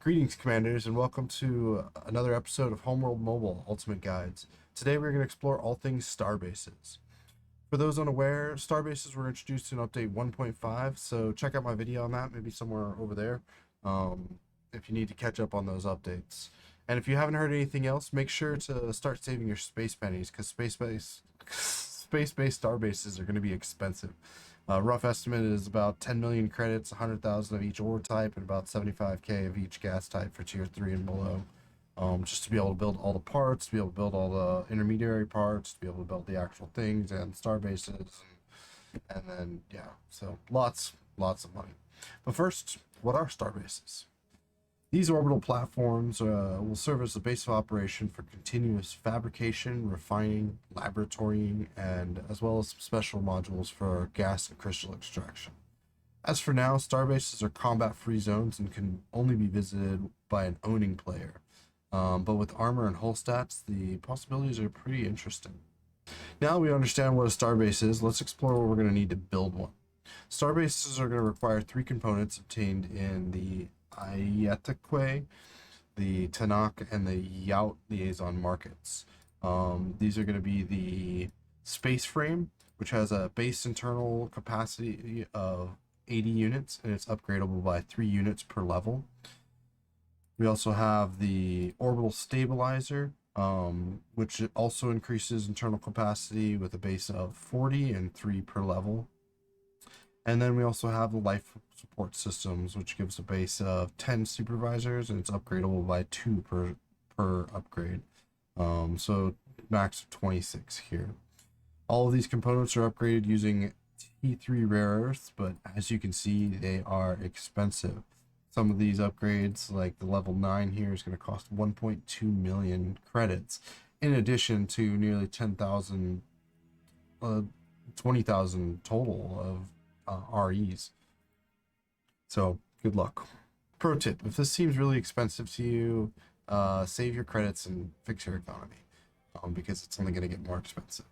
Greetings, Commanders, and welcome to another episode of Homeworld Mobile Ultimate Guides. Today we're going to explore all things Starbases. For those unaware, Starbases were introduced in update 1.5, so check out my video on that, maybe somewhere over there, if you need to catch up on those updates. And if you haven't heard anything else, make sure to start saving your space pennies, because space-based Starbases are going to be expensive. Rough estimate is about 10 million credits, 100,000 of each ore type, and about 75k of each gas type for tier 3 and below. Just to be able to build all the parts, to be able to build all the intermediary parts, to be able to build the actual things and star bases, and then, yeah, so lots of money. But first, what are star bases? These orbital platforms will serve as the base of operation for continuous fabrication, refining, laboratorying, and as well as some special modules for gas and crystal extraction. As for now, starbases are combat-free zones and can only be visited by an owning player. But with armor and hull stats, the possibilities are pretty interesting. Now we understand what a starbase is, let's explore what we're going to need to build one. Starbases are going to require three components obtained in the Ayatakwe, the Tanakh, and the Yout liaison markets. These are going to be the space frame, which has a base internal capacity of 80 units, and it's upgradable by 3 units per level. We also have the orbital stabilizer, which also increases internal capacity with a base of 40 and 3 per level. And then we also have the life support systems, which gives a base of 10 supervisors, and it's upgradable by 2 per upgrade. So max of 26 here. All of these components are upgraded using T3 rare earths, but as you can see, they are expensive. Some of these upgrades, like the level 9 here, is going to cost 1.2 million credits, in addition to nearly 10,000, 20,000 total of REs. So good luck. Pro tip: if this seems really expensive to you, save your credits and fix your economy, because it's only going to get more expensive.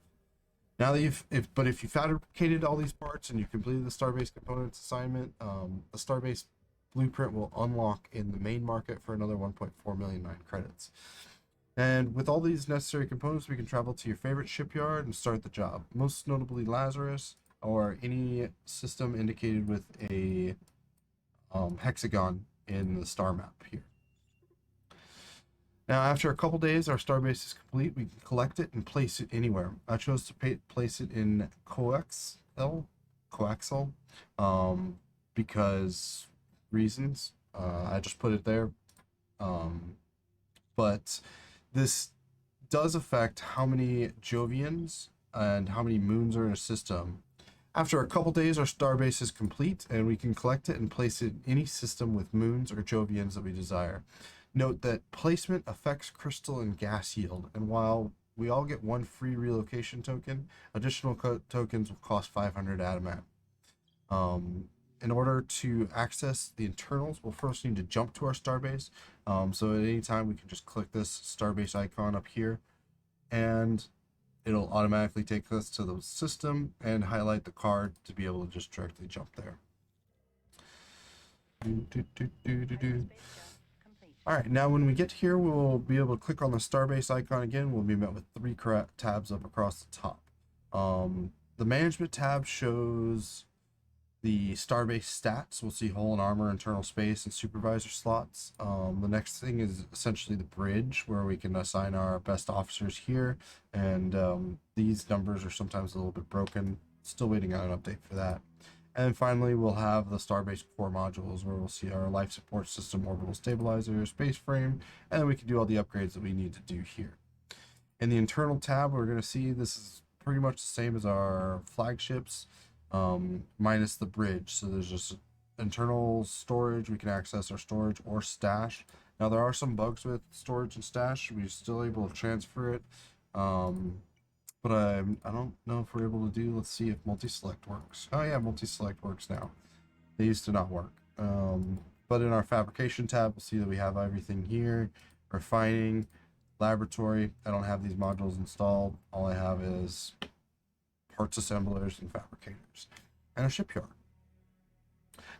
Now that if you fabricated all these parts and you completed the Starbase components assignment, the Starbase blueprint will unlock in the main market for another 1.4 million credits. And with all these necessary components, we can travel to your favorite shipyard and start the job, most notably Lazarus, or any system indicated with a hexagon in the star map here. Now, after a couple days, our starbase is complete. We can collect it and place it anywhere. I chose to place it in coaxial, because reasons. I just put it there. But this does affect how many Jovians and how many moons are in a system. After a couple days, our starbase is complete, and we can collect it and place it in any system with moons or Jovians that we desire. Note that placement affects crystal and gas yield, and while we all get one free relocation token, additional tokens will cost 500 adamant. In order to access the internals, we'll first need to jump to our starbase. So at any time, we can just click this starbase icon up here, and it'll automatically take us to the system and highlight the card to be able to just directly jump there. All right, now when we get here, we'll be able to click on the Starbase icon again. We'll be met with 3 tabs up across the top. The management tab shows the Starbase stats. We'll see hull and armor, internal space, and supervisor slots. The next thing is essentially the bridge, where we can assign our best officers here, and these numbers are sometimes a little bit broken. Still waiting on an update for that. And finally, we'll have the Starbase core modules, where we'll see our life support system, orbital stabilizer, space frame, and then we can do all the upgrades that we need to do here. In the internal tab, we're going to see this is pretty much the same as our flagships, minus the bridge. So there's just internal storage. We can access our storage or stash. Now there are some bugs with storage and stash. We're still able to transfer it, but I don't know if we're able to do. Let's see if multi-select works. Oh yeah, multi-select works now. They used to not work. But in our fabrication tab, we'll see that we have everything here. Refining, laboratory. I don't have these modules installed. All I have is parts assemblers and fabricators, and a shipyard.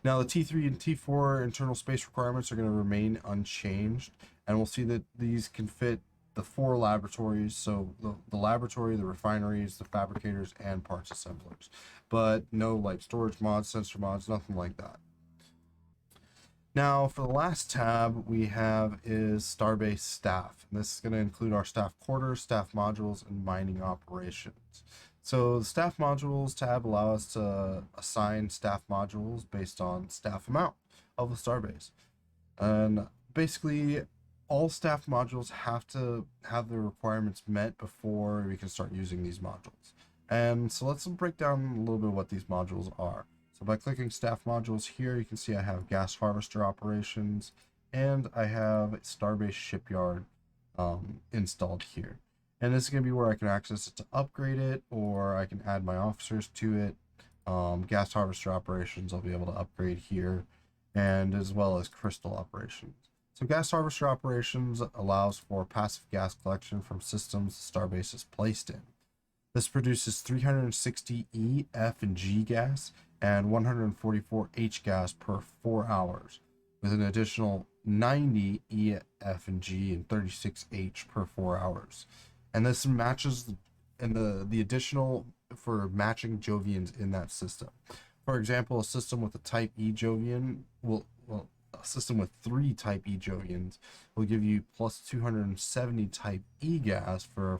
Now the T3 and T4 internal space requirements are going to remain unchanged, and we'll see that these can fit the 4 laboratories, so the laboratory, the refineries, the fabricators, and parts assemblers, but no like storage mods, sensor mods, nothing like that. Now for the last tab we have is Starbase staff. And this is going to include our staff quarters, staff modules, and mining operations. So the staff modules tab allows us to assign staff modules based on staff amount of the Starbase. And basically all staff modules have to have their requirements met before we can start using these modules. And so let's break down a little bit what these modules are. So by clicking staff modules here, you can see I have gas harvester operations and I have Starbase shipyard installed here. And this is going to be where I can access it to upgrade it, or I can add my officers to it. Gas harvester operations I'll be able to upgrade here, and as well as crystal operations. So gas harvester operations allows for passive gas collection from systems Starbase is placed in. This produces 360 E, F, and G gas and 144 H gas per 4 hours, with an additional 90 E, F, and G and 36 H per 4 hours. And this matches the additional for matching Jovians in that system. For example, a system with a type E Jovian a system with 3 type E Jovians will give you plus 270 type E gas for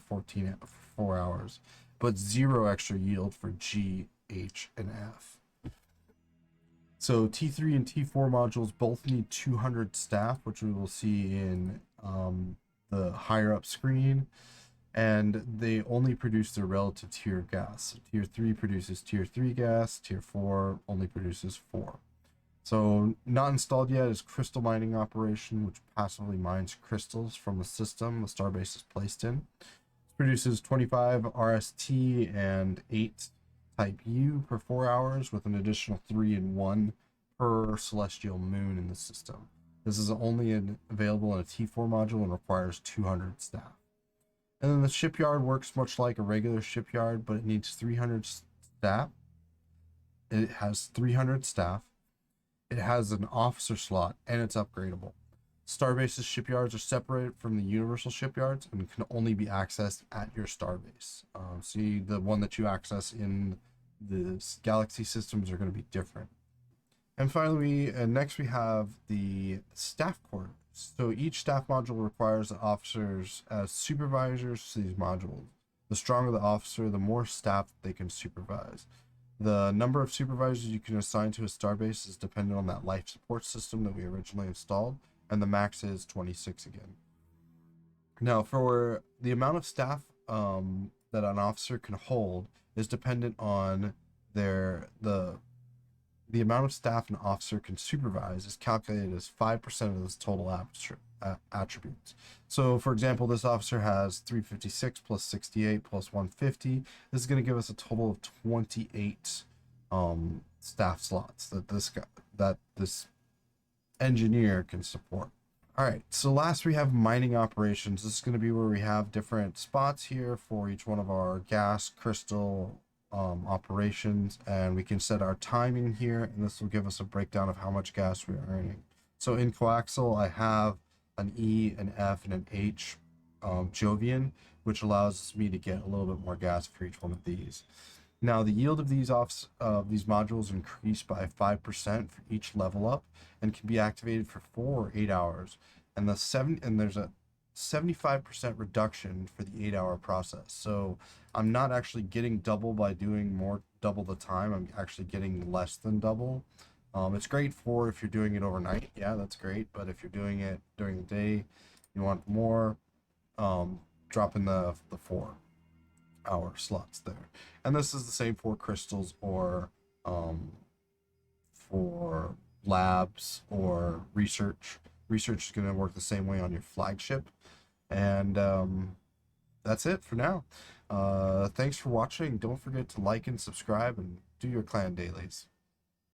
4 hours, but 0 extra yield for G, H, and F. So T3 and T4 modules both need 200 staff, which we will see in the higher up screen, and they only produce their relative tier gas. So tier 3 produces tier 3 gas, tier 4 only produces 4. So not installed yet is crystal mining operation, which passively mines crystals from the system the Starbase is placed in. It produces 25 RST and 8 type U per 4 hours, with an additional 3 and 1 per celestial moon in the system. This is only available in a T4 module and requires 200 staff. And then the shipyard works much like a regular shipyard, but it needs 300 staff. It has 300 staff. It has an officer slot, and it's upgradable. Starbase's shipyards are separated from the universal shipyards and can only be accessed at your Starbase. See, the one that you access in the galaxy systems are going to be different. And finally, next we have the staff quarters. So each staff module requires officers as supervisors to these modules. The stronger the officer, the more staff they can supervise. The number of supervisors you can assign to a Starbase is dependent on that life support system that we originally installed, and the max is 26 again. Now, for the amount of staff that an officer can hold is dependent on the amount of staff an officer can supervise is calculated as 5% of his total attributes. So, for example, this officer has 356 plus 68 plus 150. This is going to give us a total of 28 staff slots that this engineer can support. All right, so last we have mining operations. This is going to be where we have different spots here for each one of our gas, crystal, operations, and we can set our timing here, and this will give us a breakdown of how much gas we are earning. So in coaxial, I have an E, an F, and an H Jovian, which allows me to get a little bit more gas for each one of these. Now the yield of these modules increase by 5% for each level up, and can be activated for 4 or 8 hours. And there's a 75% reduction for the 8-hour process. So I'm not actually getting double by doing double the time. I'm actually getting less than double. It's great for if you're doing it overnight. Yeah, that's great. But if you're doing it during the day, you want more, drop in the 4-hour slots there. And this is the same for crystals or for labs or research. Research is going to work the same way on your flagship. And that's it for now. Thanks for watching. Don't forget to like and subscribe and do your clan dailies.